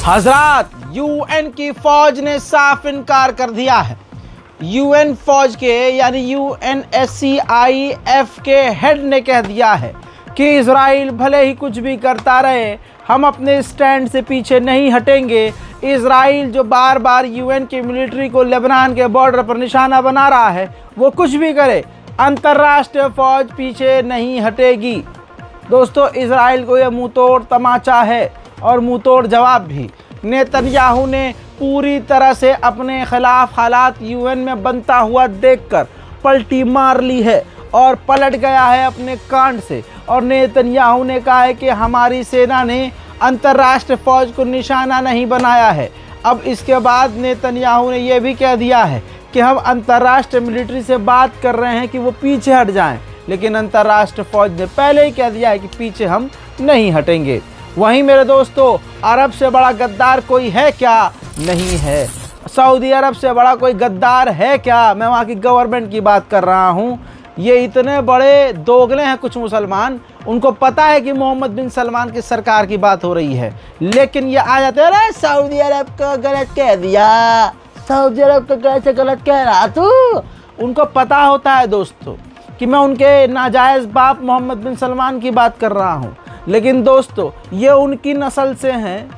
हजरात, यूएन की फौज ने साफ इनकार कर दिया है। यूएन फौज के यानी UNSCIF के हेड ने कह दिया है कि इजराइल भले ही कुछ भी करता रहे, हम अपने स्टैंड से पीछे नहीं हटेंगे। इजराइल जो बार बार यूएन की मिलिट्री को लेबनान के बॉर्डर पर निशाना बना रहा है, वो कुछ भी करे, अंतर्राष्ट्रीय फौज पीछे नहीं हटेगी। दोस्तों, इजराइल को यह मुंह तोड़ तमाचा है और मुंह तोड़ जवाब भी। नेतन्याहू ने पूरी तरह से अपने खिलाफ हालात यूएन में बनता हुआ देखकर पलटी मार ली है और पलट गया है अपने कांड से। और नेतन्याहू ने कहा है कि हमारी सेना ने अंतर्राष्ट्रीय फौज को निशाना नहीं बनाया है। अब इसके बाद नेतन्याहू ने यह भी कह दिया है कि हम अंतर्राष्ट्रीय मिलिट्री से बात कर रहे हैं कि वो पीछे हट जाएं, लेकिन अंतर्राष्ट्रीय फौज ने पहले ही कह दिया है कि पीछे हम नहीं हटेंगे। वहीं मेरे दोस्तों, अरब से बड़ा गद्दार कोई है क्या? नहीं है। सऊदी अरब से बड़ा कोई गद्दार है क्या? मैं वहाँ की गवर्नमेंट की बात कर रहा हूँ। ये इतने बड़े दोगले हैं कुछ मुसलमान, उनको पता है कि मोहम्मद बिन सलमान की सरकार की बात हो रही है, लेकिन ये आ जाते हैं, अरे सऊदी अरब को गलत कह दिया, सऊदी अरब को कैसे गलत कह रहा तू। उनको पता होता है दोस्तों कि मैं उनके नाजायज़ बाप मोहम्मद बिन सलमान की बात कर रहा हूँ। लेकिन दोस्तों, ये उनकी नस्ल से हैं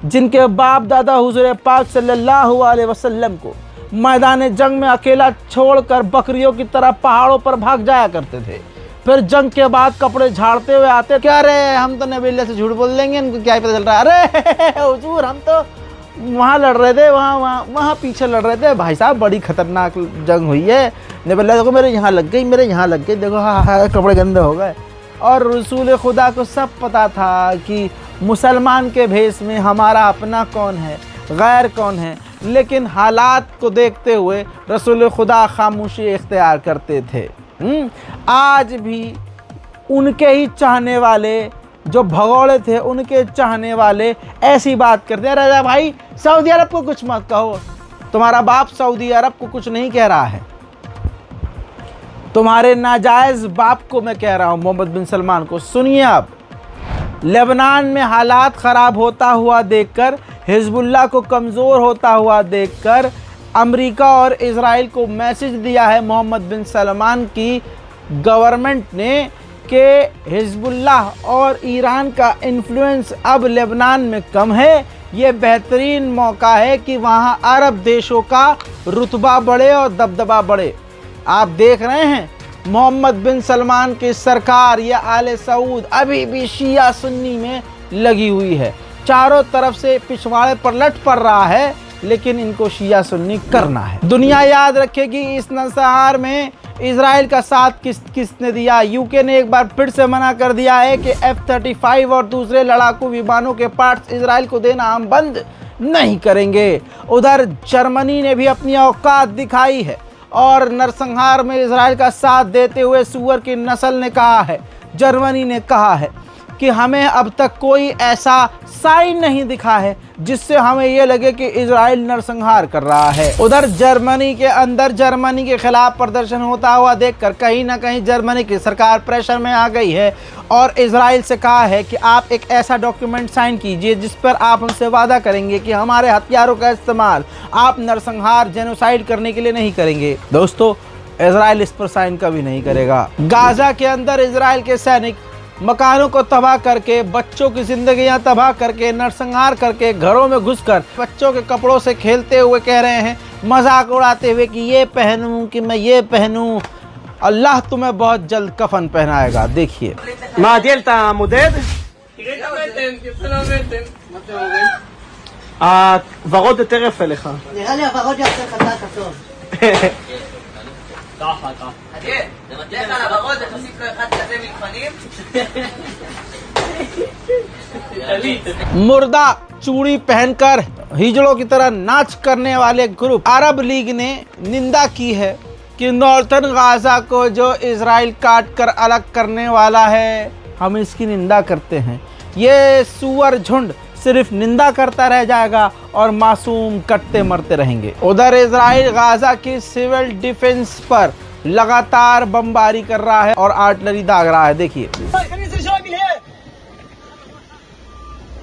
जिनके बाप दादा हुज़ूर पाक सल्लल्लाहु अलैहि वसल्लम को मैदान जंग में अकेला छोड़कर बकरियों की तरह पहाड़ों पर भाग जाया करते थे। फिर जंग के बाद कपड़े झाड़ते हुए आते, क्या रे हम तो नबी अल्लाह से झूठ बोल देंगे, इनको क्या ही पता चल रहा है। अरे हुजूर, हम तो वहाँ लड़ रहे थे, वहाँ पीछे लड़ रहे थे भाई साहब, बड़ी खतरनाक जंग हुई है। नबी अल्लाह देखो मेरे यहाँ लग गई, मेरे यहाँ लग गई, देखो हाँ कपड़े गंदे हो गए। और रसूल खुदा को सब पता था कि मुसलमान के भेष में हमारा अपना कौन है, गैर कौन है, लेकिन हालात को देखते हुए रसूल खुदा खामोशी इख्तियार करते थे। आज भी उनके ही चाहने वाले जो भगोड़े थे, उनके चाहने वाले ऐसी बात करते हैं, राजा भाई सऊदी अरब को कुछ मत कहो, तुम्हारा बाप सऊदी अरब को कुछ नहीं कह रहा है, तुम्हारे नाजायज़ बाप को मैं कह रहा हूँ, मोहम्मद बिन सलमान को। सुनिए, अब लेबनान में हालात ख़राब होता हुआ देखकर, हिजबुल्लाह को कमज़ोर होता हुआ देखकर अमेरिका और इजराइल को मैसेज दिया है मोहम्मद बिन सलमान की गवर्नमेंट ने कि हिजबुल्लाह और ईरान का इन्फ्लुएंस अब लेबनान में कम है, ये बेहतरीन मौका है कि वहाँ अरब देशों का रुतबा बढ़े और दबदबा बढ़े। आप देख रहे हैं मोहम्मद बिन सलमान की सरकार या आले सऊद अभी भी शिया सुन्नी में लगी हुई है, चारों तरफ से पिछवाड़े पर लट पड़ रहा है, लेकिन इनको शिया सुन्नी करना है। दुनिया याद रखेगी इस नरसंहार में इजराइल का साथ किसने दिया। यूके ने एक बार फिर से मना कर दिया है कि F-35 और दूसरे लड़ाकू विमानों के पार्ट्स इजराइल को देना हम बंद नहीं करेंगे। उधर जर्मनी ने भी अपनी औकात दिखाई है और नरसंहार में इजराइल का साथ देते हुए सूअर की नस्ल ने कहा है, जर्मनी ने कहा है कि हमें अब तक कोई ऐसा साइन नहीं दिखा है जिससे हमें ये लगे कि इजराइल नरसंहार कर रहा है। उधर जर्मनी के अंदर जर्मनी के खिलाफ प्रदर्शन होता हुआ देखकर कहीं ना कहीं जर्मनी की सरकार प्रेशर में आ गई है और इजराइल से कहा है कि आप एक ऐसा डॉक्यूमेंट साइन कीजिए जिस पर आप हमसे वादा करेंगे कि हमारे हथियारों का इस्तेमाल आप नरसंहार जेनोसाइड करने के लिए नहीं करेंगे। दोस्तों, इजराइल इस पर साइन कभी नहीं करेगा। गाजा के अंदर इजराइल के सैनिक मकानों को तबाह करके, बच्चों की जिंदगियां तबाह करके, नरसंहार करके, घरों में घुसकर बच्चों के कपड़ों से खेलते हुए कह रहे हैं, मजाक उड़ाते हुए कि ये पहनूं कि मैं ये पहनूं। अल्लाह तुम्हें बहुत जल्द कफन पहनाएगा। देखिए मुर्दा चूड़ी पहनकर हिजड़ों की तरह नाच करने वाले ग्रुप अरब लीग ने निंदा की है कि नॉर्थन गाजा को जो इजराइल काट कर अलग करने वाला है, हम इसकी निंदा करते हैं। ये सुअर झुंड सिर्फ निंदा करता रह जाएगा और मासूम कटते मरते रहेंगे। उधर इजराइल गाजा की सिविल डिफेंस पर लगातार बमबारी कर रहा है और आर्टिलरी दाग रहा है। देखिए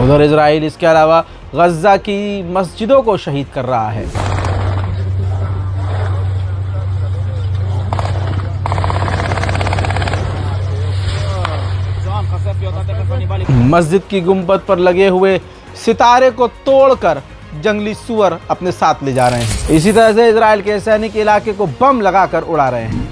उधर इजराइल इसके अलावा गजा की मस्जिदों को शहीद कर रहा है। मस्जिद की गुंबद पर लगे हुए सितारे को तोड़कर जंगली सुअर अपने साथ ले जा रहे हैं। इसी तरह से इजराइल के सैनिक इलाके को बम लगाकर उड़ा रहे हैं।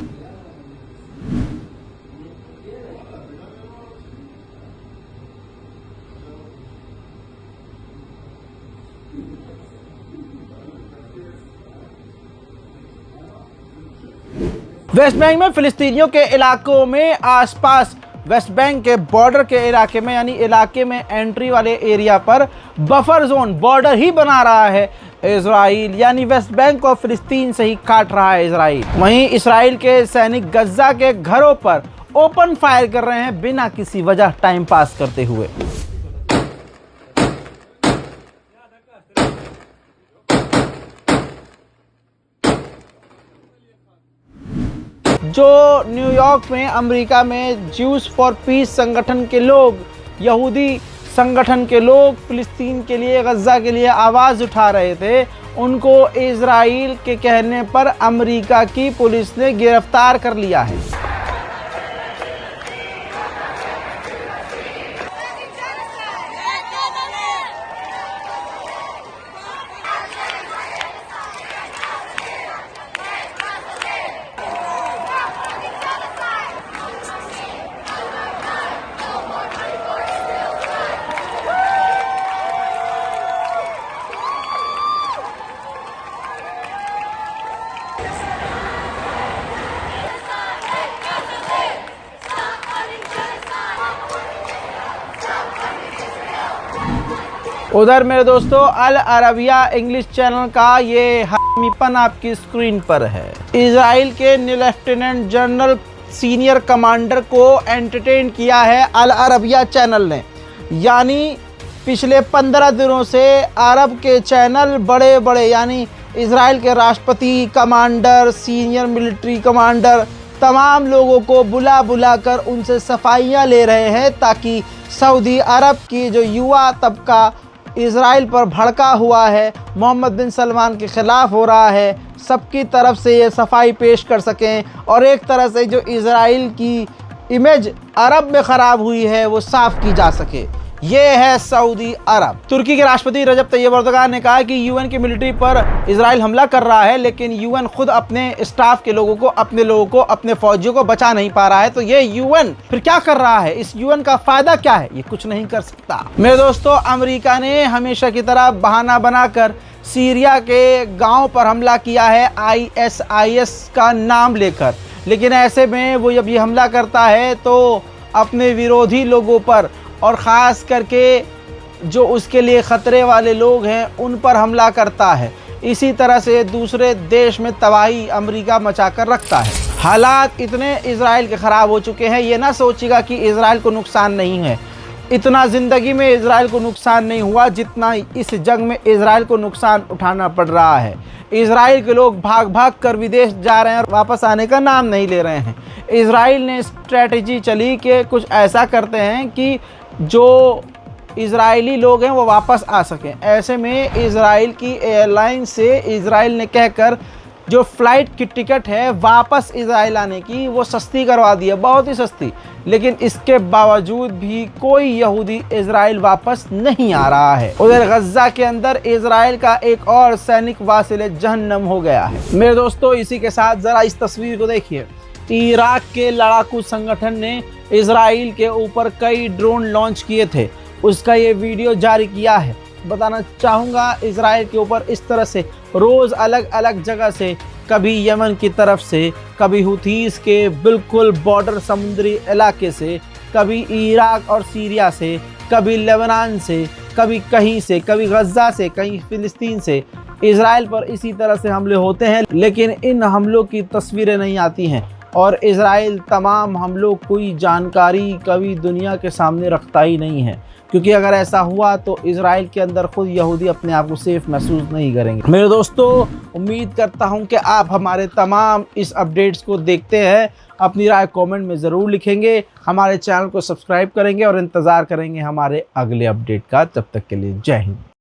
वेस्ट बैंक में फिलिस्तीनियों के इलाकों में आसपास वेस्ट बैंक के बॉर्डर के इलाके में यानी इलाके में एंट्री वाले एरिया पर बफर जोन बॉर्डर ही बना रहा है इजराइल, यानी वेस्ट बैंक को फिलिस्तीन से ही काट रहा है इजराइल। वहीं इजराइल के सैनिक गजा के घरों पर ओपन फायर कर रहे हैं बिना किसी वजह टाइम पास करते हुए। जो न्यूयॉर्क में अमेरिका में ज्यूस फॉर पीस संगठन के लोग, यहूदी संगठन के लोग फिलिस्तीन के लिए, गजा के लिए आवाज़ उठा रहे थे, उनको इजराइल के कहने पर अमेरिका की पुलिस ने गिरफ्तार कर लिया है। उधर मेरे दोस्तों अल अरबिया इंग्लिश चैनल का ये हामीपन आपकी स्क्रीन पर है। इजराइल के लेफ्टिनेंट जनरल सीनियर कमांडर को एंटरटेन किया है अल अरबिया चैनल ने, यानी पिछले 15 दिनों से अरब के चैनल बड़े बड़े यानी इजराइल के राष्ट्रपति, कमांडर, सीनियर मिलिट्री कमांडर, तमाम लोगों को बुला बुला कर उनसे सफाइयाँ ले रहे हैं ताकि सऊदी अरब की जो युवा तबका इजराइल पर भड़का हुआ है, मोहम्मद बिन सलमान के ख़िलाफ़ हो रहा है, सबकी तरफ से ये सफाई पेश कर सकें और एक तरह से जो इजराइल की इमेज अरब में ख़राब हुई है वो साफ़ की जा सके। ये है सऊदी अरब। तुर्की के राष्ट्रपति रजब तैयब अर्दोगान ने कहा कि यूएन की मिलिट्री पर इजराइल हमला कर रहा है, लेकिन यूएन खुद अपने स्टाफ के लोगों को, अपने लोगों को, अपने फौजियों को बचा नहीं पा रहा है। तो ये यूएन फिर क्या कर रहा है? इस यूएन का फायदा क्या है? ये कुछ नहीं कर सकता। मेरे दोस्तों, अमेरिका ने हमेशा की तरह बहाना बनाकर सीरिया के गाँव पर हमला किया है ISIS का नाम लेकर, लेकिन ऐसे में वो जब ये हमला करता है तो अपने विरोधी लोगों पर और ख़ास करके जो उसके लिए ख़तरे वाले लोग हैं उन पर हमला करता है। इसी तरह से दूसरे देश में तबाही अमेरिका मचा कर रखता है। हालात इतने इजराइल के ख़राब हो चुके हैं, ये ना सोचिएगा कि इजराइल को नुकसान नहीं है। इतना ज़िंदगी में इजराइल को नुकसान नहीं हुआ जितना इस जंग में इजराइल को नुकसान उठाना पड़ रहा है। इजराइल के लोग भाग भाग कर विदेश जा रहे हैं और वापस आने का नाम नहीं ले रहे हैं। इजराइल ने स्ट्रैटेजी चली कि कुछ ऐसा करते हैं कि जो इजरायली लोग हैं वो वापस आ सकें। ऐसे में इजराइल की एयरलाइन से इजराइल ने कहकर जो फ़्लाइट की टिकट है वापस इजराइल आने की वो सस्ती करवा दी है, बहुत ही सस्ती। लेकिन इसके बावजूद भी कोई यहूदी इजराइल वापस नहीं आ रहा है। उधर गजा के अंदर इजराइल का एक और सैनिक वासिल जहन्नम हो गया है। मेरे दोस्तों, इसी के साथ ज़रा इस तस्वीर को देखिए। इराक के लड़ाकू संगठन ने इजराइल के ऊपर कई ड्रोन लॉन्च किए थे, उसका ये वीडियो जारी किया है। बताना चाहूँगा, इजराइल के ऊपर इस तरह से रोज़ अलग अलग जगह से कभी यमन की तरफ से, कभी हुथीस के बिल्कुल बॉर्डर समुद्री इलाके से, कभी इराक और सीरिया से, कभी लेबनान से, कभी कहीं से, कभी गज़ा से, कहीं फ़िलिस्तीन से इज़राइल पर इसी तरह से हमले होते हैं। लेकिन इन हमलों की तस्वीरें नहीं आती हैं और इज़राइल तमाम हमलों कोई जानकारी कभी दुनिया के सामने रखता ही नहीं है, क्योंकि अगर ऐसा हुआ तो इज़राइल के अंदर खुद यहूदी अपने आप को सेफ महसूस नहीं करेंगे। मेरे दोस्तों, उम्मीद करता हूं कि आप हमारे तमाम इस अपडेट्स को देखते हैं, अपनी राय कमेंट में ज़रूर लिखेंगे, हमारे चैनल को सब्सक्राइब करेंगे और इंतज़ार करेंगे हमारे अगले अपडेट का। तब तक के लिए जय हिंद।